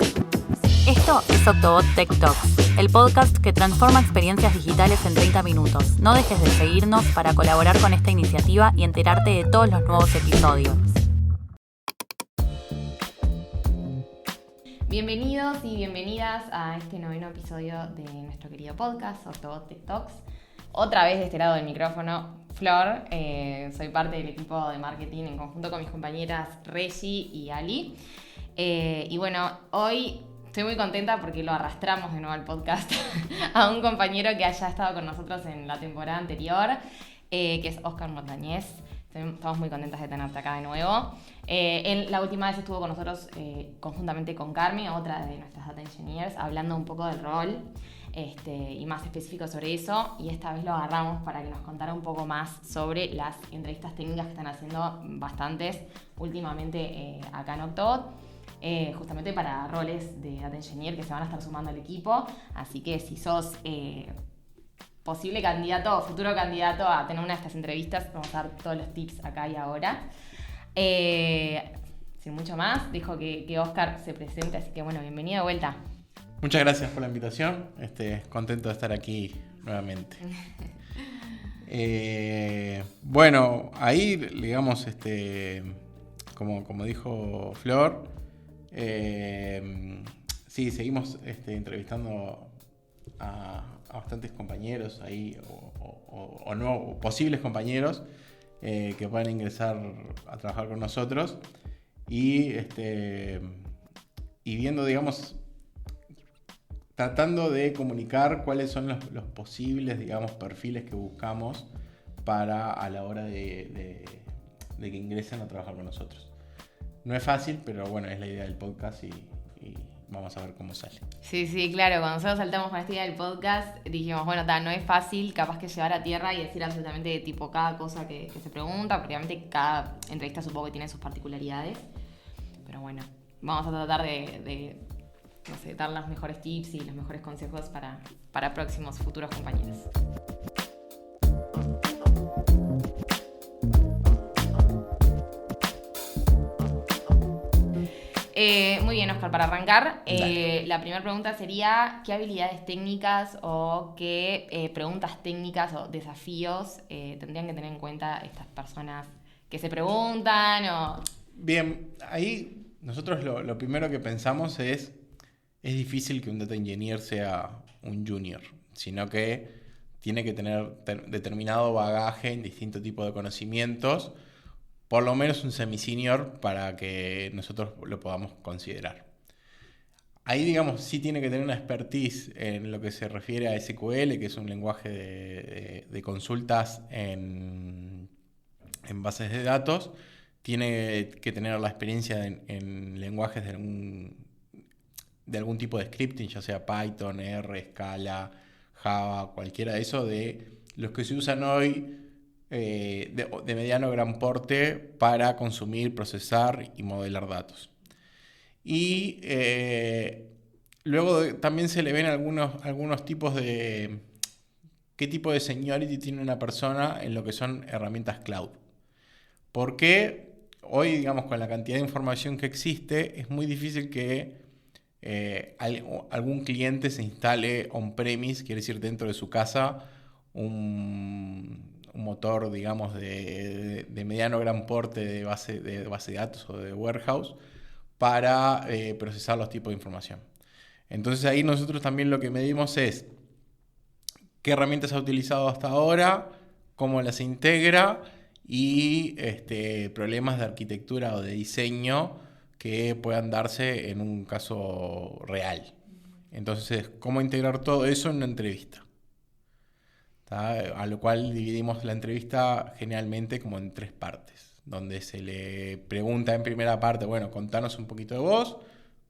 Esto es Octobot Tech Talks, el podcast que transforma experiencias digitales en 30 minutos. No dejes de seguirnos para colaborar con esta iniciativa y enterarte de todos los nuevos episodios. Bienvenidos y bienvenidas a este noveno episodio de nuestro querido podcast, Octobot Tech Talks. Otra vez de este lado del micrófono, Flor. Soy parte del equipo de marketing en conjunto con mis compañeras Reggie y Ali. Y bueno, hoy estoy muy contenta porque lo arrastramos de nuevo al podcast a un compañero que haya estado con nosotros en la temporada anterior, que es Oscar Montañez. Estamos muy contentas de tenerte acá de nuevo. Él la última vez estuvo con nosotros conjuntamente con Carmi, otra de nuestras Data Engineers, hablando un poco del rol y más específico sobre eso. Y esta vez lo agarramos para que nos contara un poco más sobre las entrevistas técnicas que están haciendo bastantes últimamente acá en Octobot. Justamente para roles de Data Engineer que se van a estar sumando al equipo. Así que si sos posible candidato o futuro candidato a tener una de estas entrevistas, vamos a dar todos los tips acá y ahora. Sin mucho más, dejo que Oscar se presente, así que bueno, bienvenido de vuelta. Muchas gracias por la invitación, contento de estar aquí nuevamente. Bueno, ahí digamos, como dijo Flor, sí, seguimos entrevistando a bastantes compañeros ahí o no, posibles compañeros que puedan ingresar a trabajar con nosotros y viendo, digamos, tratando de comunicar cuáles son los posibles, digamos, perfiles que buscamos a la hora de que ingresen a trabajar con nosotros. No es fácil, pero bueno, es la idea del podcast y vamos a ver cómo sale. Sí, claro. Cuando nosotros saltamos con esta idea del podcast, dijimos, bueno, no es fácil capaz que llevar a tierra y decir absolutamente tipo cada cosa que se pregunta, porque obviamente cada entrevista supongo que tiene sus particularidades. Pero bueno, vamos a tratar de no sé, dar los mejores tips y los mejores consejos para próximos futuros compañeros. Muy bien, Oscar, para arrancar, la primera pregunta sería ¿qué habilidades técnicas o qué preguntas técnicas o desafíos tendrían que tener en cuenta estas personas que se preguntan? Bien, ahí nosotros lo primero que pensamos es difícil que un data engineer sea un junior, sino que tiene que tener determinado bagaje en distintos tipos de conocimientos, por lo menos un semi-senior para que nosotros lo podamos considerar. Ahí, digamos, sí tiene que tener una expertise en lo que se refiere a SQL, que es un lenguaje de consultas en bases de datos. Tiene que tener la experiencia en lenguajes de algún tipo de scripting, ya sea Python, R, Scala, Java, cualquiera de esos, de los que se usan hoy, de mediano o gran porte para consumir, procesar y modelar datos. Y luego también se le ven algunos tipos de qué tipo de seniority tiene una persona en lo que son herramientas cloud. Porque hoy, digamos, con la cantidad de información que existe, es muy difícil que algún cliente se instale on-premise, quiere decir dentro de su casa, un motor, digamos, de mediano o gran porte de base de datos o de warehouse para procesar los tipos de información. Entonces ahí nosotros también lo que medimos es qué herramientas ha utilizado hasta ahora, cómo las integra y problemas de arquitectura o de diseño que puedan darse en un caso real. Entonces, cómo integrar todo eso en una entrevista. A lo cual dividimos la entrevista generalmente como en 3 partes, donde se le pregunta en primera parte, bueno, contanos un poquito de vos,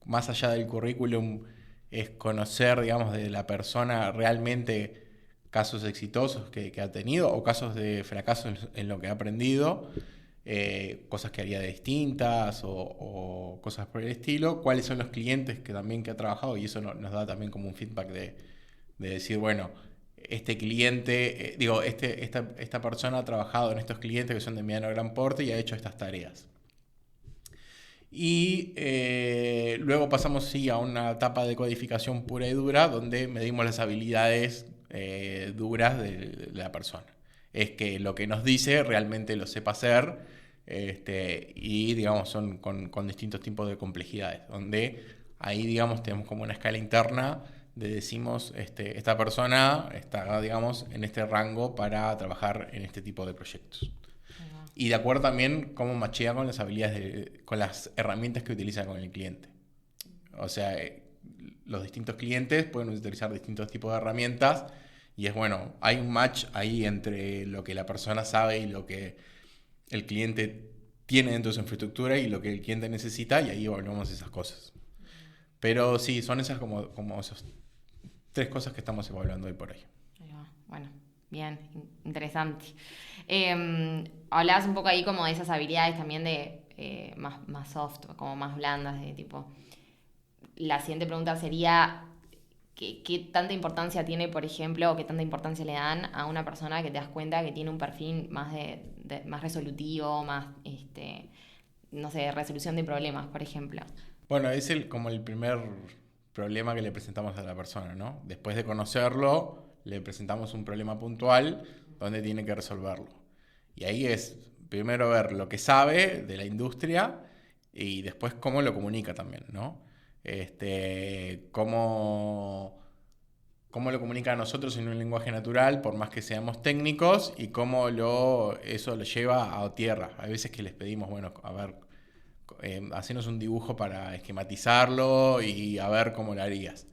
más allá del currículum es conocer, digamos, de la persona realmente casos exitosos que ha tenido o casos de fracaso en lo que ha aprendido, cosas que haría de distintas o cosas por el estilo, cuáles son los clientes que ha trabajado, y eso nos da también como un feedback de decir, bueno, este cliente, esta persona ha trabajado en estos clientes que son de mediano o gran porte y ha hecho estas tareas. Y luego pasamos sí, a una etapa de codificación pura y dura, donde medimos las habilidades duras de la persona. Es que lo que nos dice realmente lo sepa hacer, y digamos son con distintos tipos de complejidades, donde ahí digamos tenemos como una escala interna de decimos esta persona está digamos en este rango para trabajar en este tipo de proyectos. Y de acuerdo también cómo machea con las habilidades, con las herramientas que utiliza con el cliente. O sea, los distintos clientes pueden utilizar distintos tipos de herramientas y es bueno, hay un match ahí entre lo que la persona sabe y lo que el cliente tiene dentro de su infraestructura y lo que el cliente necesita, y ahí evaluamos esas cosas. Pero sí, son esas como esas 3 cosas que estamos evaluando hoy por hoy. Bueno, bien, interesante. Hablabas un poco ahí como de esas habilidades también de más soft, como más blandas, de tipo... La siguiente pregunta sería, ¿qué tanta importancia tiene, por ejemplo, o qué tanta importancia le dan a una persona que te das cuenta que tiene un perfil más más resolutivo, más, no sé, resolución de problemas, por ejemplo? Bueno, es como el primer problema que le presentamos a la persona, ¿no? Después de conocerlo, le presentamos un problema puntual donde tiene que resolverlo. Y ahí es primero ver lo que sabe de la industria y después cómo lo comunica también, ¿no? Cómo lo comunica a nosotros en un lenguaje natural, por más que seamos técnicos, y cómo eso lo lleva a tierra. Hay veces que les pedimos, bueno, a ver, hacernos un dibujo para esquematizarlo y a ver cómo lo harías.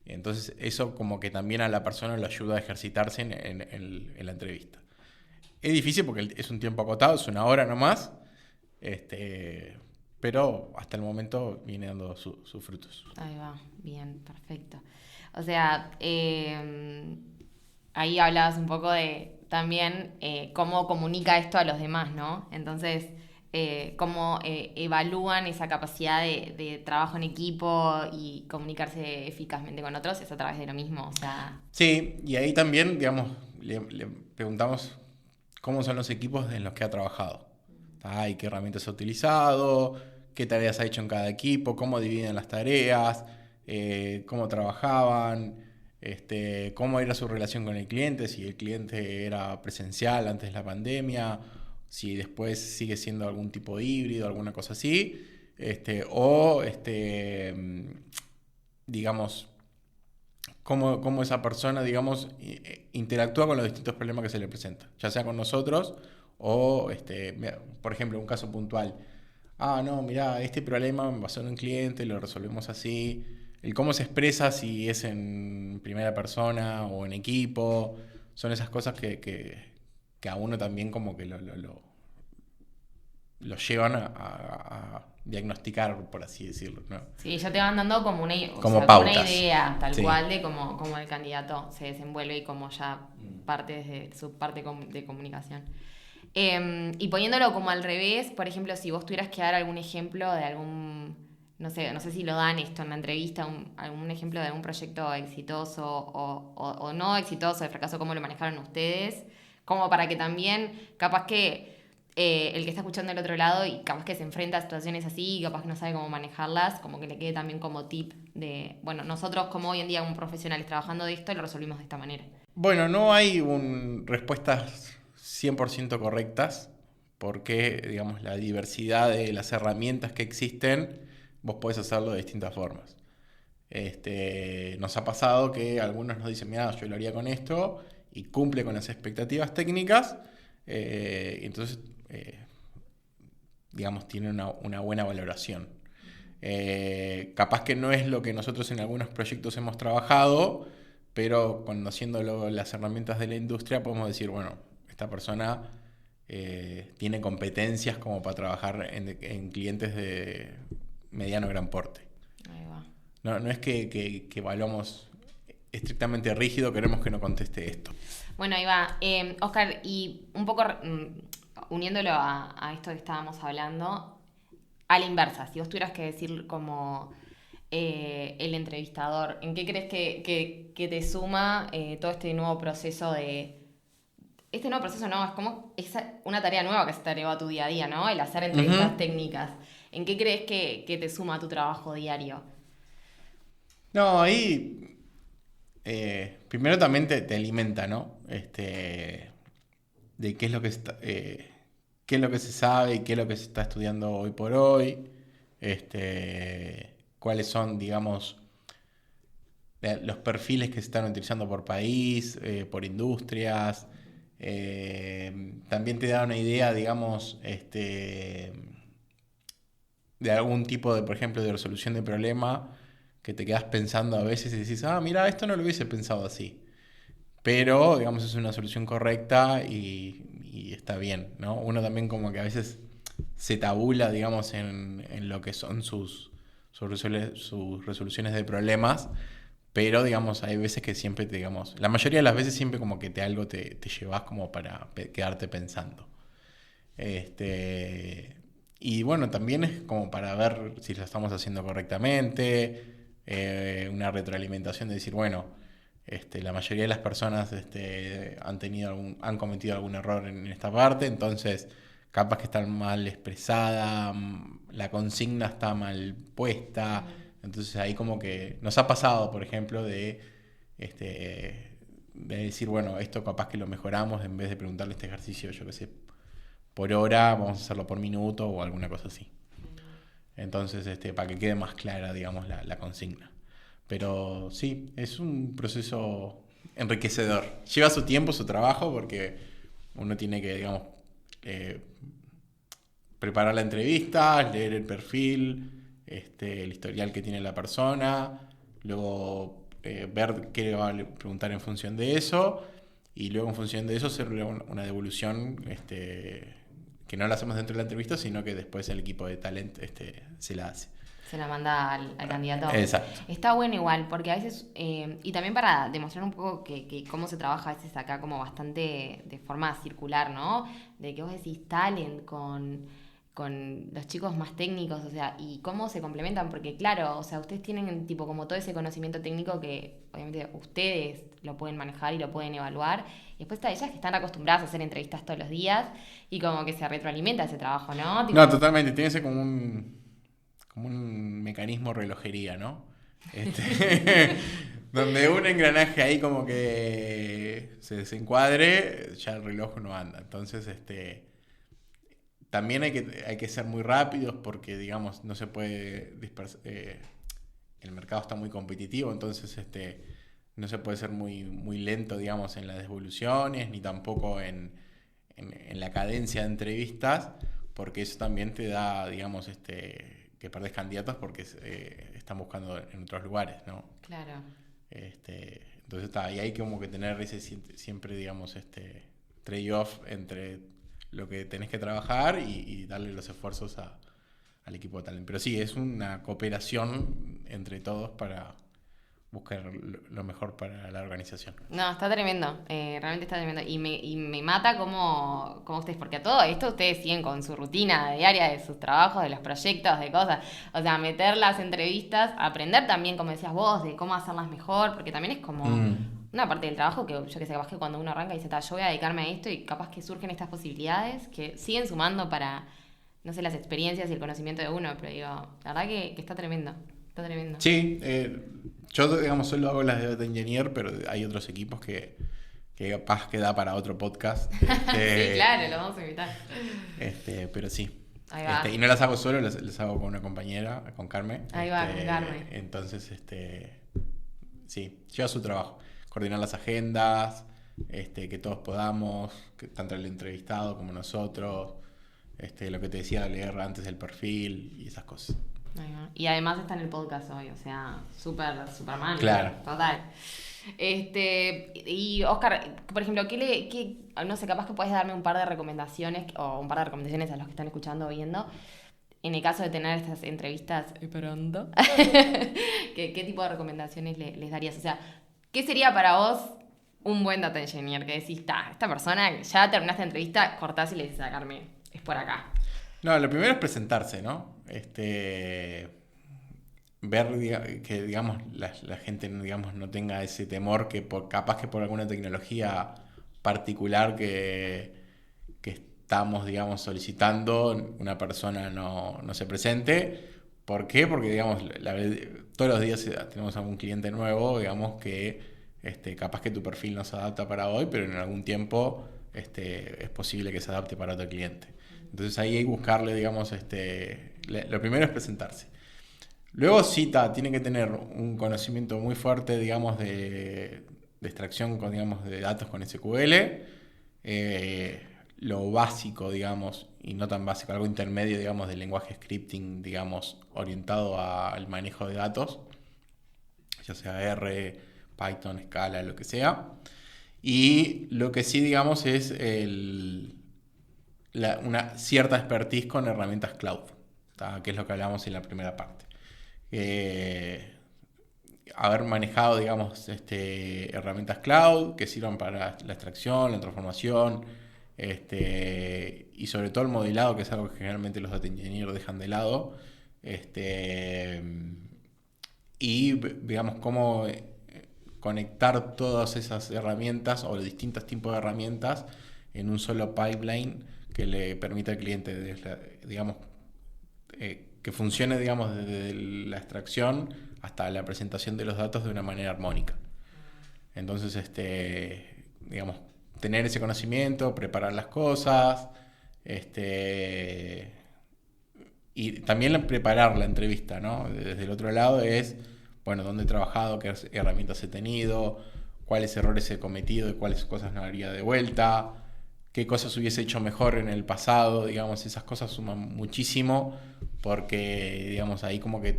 Entonces eso como que también a la persona lo ayuda a ejercitarse en la entrevista. Es difícil porque es un tiempo acotado, es 1 hora nomás, pero hasta el momento viene dando sus frutos. Ahí va, bien, perfecto. O sea, ahí hablabas un poco de también cómo comunica esto a los demás, ¿no? Entonces, cómo evalúan esa capacidad de trabajo en equipo y comunicarse eficazmente con otros, es a través de lo mismo, o sea... Sí, y ahí también, digamos, le preguntamos cómo son los equipos en los que ha trabajado. ¿Y qué herramientas ha utilizado? ¿Qué tareas ha hecho en cada equipo? ¿Cómo dividen las tareas? ¿Cómo trabajaban? ¿Cómo era su relación con el cliente? Si el cliente era presencial antes de la pandemia, si después sigue siendo algún tipo híbrido, alguna cosa así, digamos, cómo esa persona, digamos, interactúa con los distintos problemas que se le presentan, ya sea con nosotros o, por ejemplo, un caso puntual. No, mirá, este problema me pasó en un cliente, lo resolvemos así. El cómo se expresa, si es en primera persona o en equipo, son esas cosas que a uno también como que lo llevan a diagnosticar, por así decirlo, ¿no? Sí, ya te van dando como una idea, tal cual, de cómo el candidato se desenvuelve y cómo ya parte desde su parte de comunicación. Y poniéndolo como al revés, por ejemplo, si vos tuvieras que dar algún ejemplo de algún, no sé si lo dan esto en la entrevista, algún ejemplo de algún proyecto exitoso o no exitoso, de fracaso, cómo lo manejaron ustedes, como para que también, capaz que el que está escuchando del otro lado y capaz que se enfrenta a situaciones así y capaz que no sabe cómo manejarlas, como que le quede también como tip de, bueno, nosotros como hoy en día como profesionales trabajando de esto lo resolvimos de esta manera. Bueno, no hay respuestas 100% correctas, porque, digamos, la diversidad de las herramientas que existen, vos podés hacerlo de distintas formas. Nos ha pasado que algunos nos dicen, mira, yo lo haría con esto, y cumple con las expectativas técnicas, entonces, digamos, tiene una buena valoración. Capaz que no es lo que nosotros en algunos proyectos hemos trabajado, pero conociendo las herramientas de la industria podemos decir, bueno, esta persona tiene competencias como para trabajar en clientes de mediano o gran porte. Ahí va. No es que evaluamos estrictamente rígido, queremos que no conteste esto. Bueno, ahí va. Oscar, y un poco uniéndolo a esto que estábamos hablando, a la inversa, si vos tuvieras que decir como el entrevistador, ¿en qué crees que te suma todo este nuevo proceso de... Este nuevo proceso no, es como una tarea nueva que se te agregó a tu día a día, ¿no? El hacer entrevistas técnicas. ¿En qué crees que te suma a tu trabajo diario? No, ahí primero también te alimenta, ¿no? De qué es lo que qué es lo que se sabe y qué es lo que se está estudiando hoy por hoy. Cuáles son, digamos, los perfiles que se están utilizando por país, por industrias. También te da una idea, digamos, de algún tipo de, por ejemplo, de resolución de problema que te quedas pensando a veces y decís, mira, esto no lo hubiese pensado así. Pero, digamos, es una solución correcta y está bien, ¿no? Uno también como que a veces se tabula, digamos, en lo que son sus resoluciones de problemas, pero, digamos, hay veces que siempre, digamos, la mayoría de las veces siempre como que algo te llevas como para quedarte pensando. Y bueno, también es como para ver si lo estamos haciendo correctamente, una retroalimentación de decir, bueno, la mayoría de las personas han cometido algún error en esta parte, entonces capaz que está mal expresada, la consigna está mal puesta, entonces ahí como que nos ha pasado, por ejemplo, de decir, bueno, esto capaz que lo mejoramos en vez de preguntarle este ejercicio, yo qué sé, por hora, vamos a hacerlo por minuto o alguna cosa así. Entonces, para que quede más clara, digamos, la consigna. Pero sí, es un proceso enriquecedor. Lleva su tiempo, su trabajo, porque uno tiene que, digamos, preparar la entrevista, leer el perfil, el historial que tiene la persona, luego ver qué le va a preguntar en función de eso, y luego en función de eso hacer una devolución que no la hacemos dentro de la entrevista, sino que después el equipo de talent se la hace. Se la manda al candidato. Exacto. Está bueno igual, porque a veces, y también para demostrar un poco que cómo se trabaja a veces acá como bastante de forma circular, ¿no? De que vos decís talent con los chicos más técnicos, o sea, y cómo se complementan, porque claro, o sea, ustedes tienen tipo como todo ese conocimiento técnico que obviamente ustedes lo pueden manejar y lo pueden evaluar, y después está ellas que están acostumbradas a hacer entrevistas todos los días y como que se retroalimenta ese trabajo, ¿no? Tipo, no, totalmente, tiene ese como un mecanismo relojería, ¿no? Donde un engranaje ahí como que se desencuadre, ya el reloj no anda. Entonces, también hay que ser muy rápidos porque, digamos, no se puede dispersar. El mercado está muy competitivo, entonces no se puede ser muy, muy lento, digamos, en las devoluciones, ni tampoco en la cadencia de entrevistas, porque eso también te da, digamos, que perdés candidatos porque están buscando en otros lugares, ¿no? claro. Entonces y hay como que tener ese siempre, digamos, trade-off entre lo que tenés que trabajar y darle los esfuerzos al equipo de talent. Pero sí, es una cooperación entre todos para buscar lo mejor para la organización. No, está tremendo, realmente está tremendo. Y me mata cómo ustedes, porque a todo esto ustedes siguen con su rutina diaria de sus trabajos, de los proyectos, de cosas. O sea, meter las entrevistas, aprender también, como decías vos, de cómo hacerlas mejor, porque también es como una parte del trabajo que yo que sé, capaz que cuando uno arranca y dice, yo voy a dedicarme a esto y capaz que surgen estas posibilidades que siguen sumando para, no sé, las experiencias y el conocimiento de uno, pero digo, la verdad que está tremendo. Está tremendo. Sí, yo, digamos, solo hago las de Data Engineer, pero hay otros equipos que capaz que da para otro podcast. Sí, claro, lo vamos a invitar. Pero sí. Ahí va. Y no las hago solo, las hago con una compañera, con Carmen. Ahí va, con Carmen. Entonces, sí, lleva su trabajo. Coordinar las agendas, que todos podamos, que tanto el entrevistado como nosotros, lo que te decía, leer antes el perfil y esas cosas. Y además está en el podcast hoy, o sea, súper man. Claro. Total. Y Oscar, por ejemplo, no sé, capaz que puedes darme un par de recomendaciones o un par de recomendaciones a los que están escuchando o viendo, en el caso de tener estas entrevistas pronto, ¿qué tipo de recomendaciones les darías? O sea, ¿qué sería para vos un buen data engineer? Que decís, esta persona, ya terminaste la entrevista, cortás y le dices a Carmen, es por acá. No, lo primero es presentarse, ¿no? Ver que, digamos, la gente, digamos, no tenga ese temor que capaz que por alguna tecnología particular que estamos, digamos, solicitando una persona no se presente. ¿Por qué? Porque, digamos, todos los días tenemos algún cliente nuevo, digamos, que capaz que tu perfil no se adapta para hoy, pero en algún tiempo es posible que se adapte para otro cliente. Entonces ahí hay que buscarle, digamos, lo primero es presentarse. Luego cita, tiene que tener un conocimiento muy fuerte, digamos, de extracción digamos, de datos con SQL. Lo básico, digamos, y no tan básico, algo intermedio, digamos, del lenguaje scripting, digamos, orientado al manejo de datos, ya sea R, Python, Scala, lo que sea. Y lo que sí, digamos, es una cierta expertise con herramientas cloud, ¿tá? Que es lo que hablamos en la primera parte. Haber manejado, digamos, herramientas cloud que sirvan para la extracción, la transformación, y sobre todo el modelado, que es algo que generalmente los data engineers dejan de lado, y digamos cómo conectar todas esas herramientas o los distintos tipos de herramientas en un solo pipeline que le permita al cliente, digamos, que funcione, digamos, desde la extracción hasta la presentación de los datos de una manera armónica. Entonces, digamos, tener ese conocimiento, preparar las cosas, y también preparar la entrevista, ¿no? Desde el otro lado es, bueno, dónde he trabajado, qué herramientas he tenido, cuáles errores he cometido y cuáles cosas no haría de vuelta, qué cosas hubiese hecho mejor en el pasado, digamos, esas cosas suman muchísimo porque, digamos, ahí como que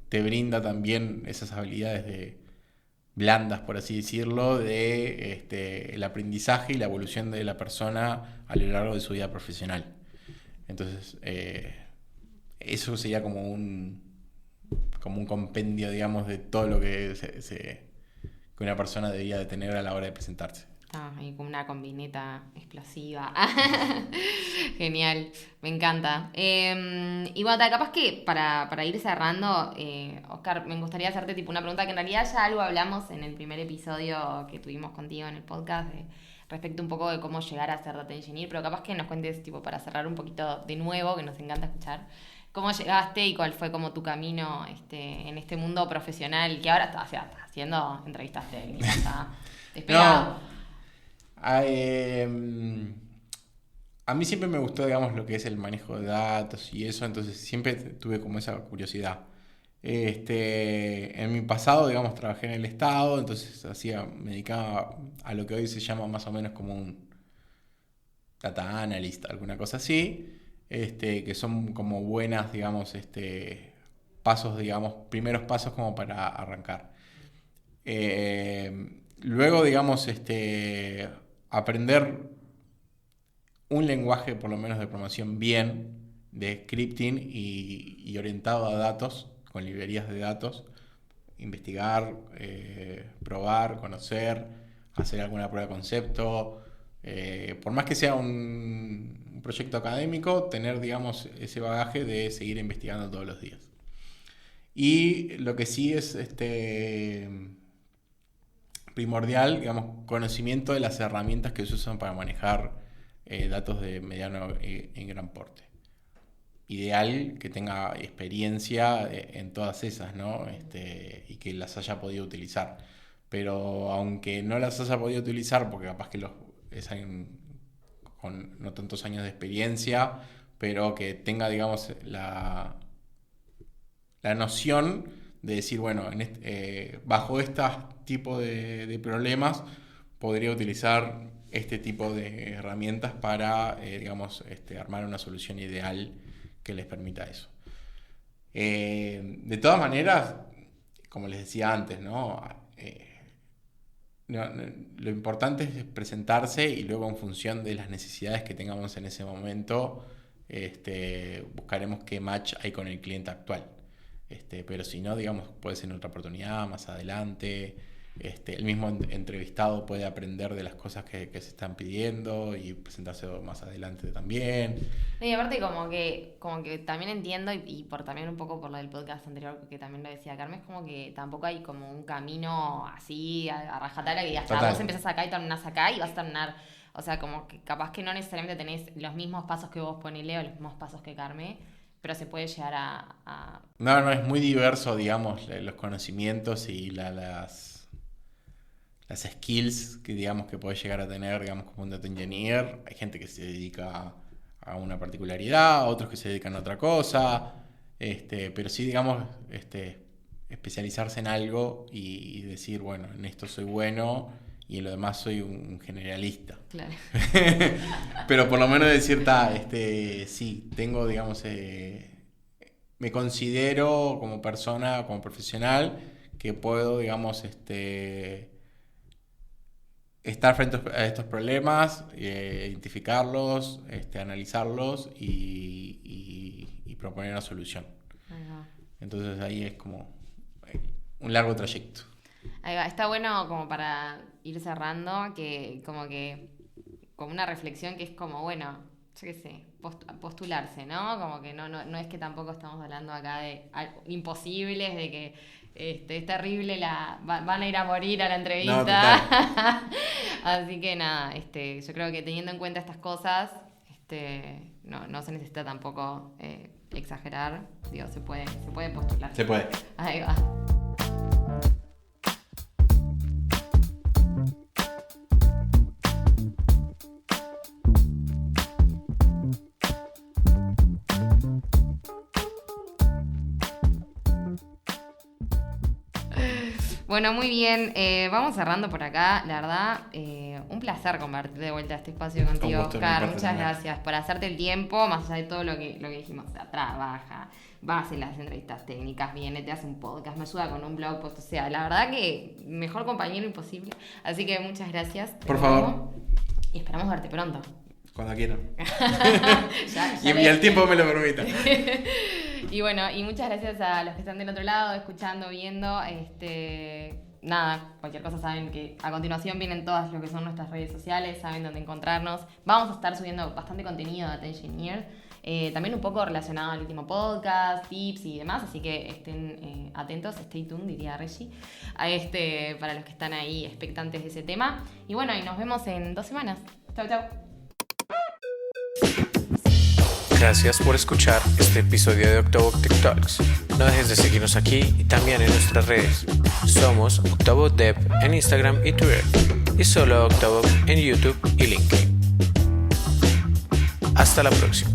te brinda también esas habilidades blandas, por así decirlo, de el aprendizaje y la evolución de la persona a lo largo de su vida profesional. Entonces, eso sería como un compendio, digamos, de todo lo que que una persona debería de tener a la hora de presentarse. Y con una combineta explosiva. Genial, me encanta. Y bueno, capaz que para ir cerrando, Oscar, me gustaría hacerte tipo una pregunta que en realidad ya algo hablamos en el primer episodio que tuvimos contigo en el podcast respecto un poco de cómo llegar a ser data engineer, pero capaz que nos cuentes tipo para cerrar un poquito de nuevo, que nos encanta escuchar, cómo llegaste y cuál fue como tu camino en este mundo profesional que ahora estás haciendo entrevistas técnicas. Despegado. No. A mí siempre me gustó, digamos, lo que es el manejo de datos y eso, entonces siempre tuve como esa curiosidad. En mi pasado, digamos, trabajé en el Estado, entonces me dedicaba a lo que hoy se llama más o menos como un data analyst, alguna cosa así, que son como buenas, digamos, pasos, digamos, primeros pasos como para arrancar. Luego, digamos, aprender un lenguaje, por lo menos de programación bien, de scripting y orientado a datos, con librerías de datos, investigar, probar, conocer, hacer alguna prueba de concepto, por más que sea un proyecto académico, tener, digamos, ese bagaje de seguir investigando todos los días. Y lo que sí es primordial, digamos, conocimiento de las herramientas que se usan para manejar datos de mediano y gran porte. Ideal que tenga experiencia en todas esas, ¿no? Y que las haya podido utilizar. Pero aunque no las haya podido utilizar, porque capaz que es alguien con no tantos años de experiencia, pero que tenga, digamos, la noción de decir, bueno, bajo este tipo de problemas podría utilizar este tipo de herramientas para, digamos, armar una solución ideal que les permita eso. De todas maneras, como les decía antes, ¿no? Lo importante es presentarse y luego en función de las necesidades que tengamos en ese momento, buscaremos qué match hay con el cliente actual. Pero si no, digamos, puede ser en otra oportunidad, más adelante. el mismo entrevistado puede aprender de las cosas que se están pidiendo y presentarse más adelante también. Y aparte como que también entiendo, y por también un poco por lo del podcast anterior que también lo decía Carmen, es como que tampoco hay como un camino así a rajatabla que ya está, vos empezás acá y terminás acá y vas a terminar, o sea, como que capaz que no necesariamente tenés los mismos pasos que vos ponele o los mismos pasos que Carmen, pero se puede llegar a... No, es muy diverso, digamos, los conocimientos y las skills que digamos que podés llegar a tener, digamos, como un data engineer. Hay gente que se dedica a una particularidad, otros que se dedican a otra cosa, pero sí, digamos, especializarse en algo y decir, bueno, en esto soy bueno y en lo demás soy un generalista. Claro. Pero por lo menos decir, sí, tengo, digamos, me considero como persona, como profesional, que puedo, digamos, estar frente a estos problemas, identificarlos, analizarlos y proponer una solución. Entonces ahí es como un largo trayecto. Ahí va. Está bueno como para ir cerrando, que como una reflexión que es como, bueno, yo qué sé, postularse, ¿no? Como que no es que tampoco estamos hablando acá de imposibles, de que es terrible, van a ir a morir a la entrevista. No, así que nada, yo creo que teniendo en cuenta estas cosas, no se necesita tampoco exagerar. Digo, se puede postular. Se puede. Ahí va. Bueno, muy bien. Vamos cerrando por acá. La verdad, un placer compartir de vuelta este espacio contigo, Oscar. Muchas gracias por hacerte el tiempo, más allá de todo lo que dijimos. O sea, trabaja, va a hacer las entrevistas técnicas, viene, te hace un podcast, me ayuda con un blog post. O sea, la verdad que mejor compañero imposible. Así que muchas gracias. Por favor. Y esperamos verte pronto. Cuando quieran. Y el tiempo me lo permita. Y bueno, y muchas gracias a los que están del otro lado, escuchando, viendo. Nada, cualquier cosa saben que a continuación vienen todas lo que son nuestras redes sociales, saben dónde encontrarnos. Vamos a estar subiendo bastante contenido de Data Engineer, también un poco relacionado al último podcast, tips y demás, así que estén atentos, stay tuned, diría Reggie, para los que están ahí expectantes de ese tema. Y bueno, y nos vemos en 2 semanas. Chau, chau. Gracias por escuchar este episodio de Octobot Tech Talks. No dejes de seguirnos aquí y también en nuestras redes. Somos Octobot Dev en Instagram y Twitter y solo Octobot en YouTube y LinkedIn. Hasta la próxima.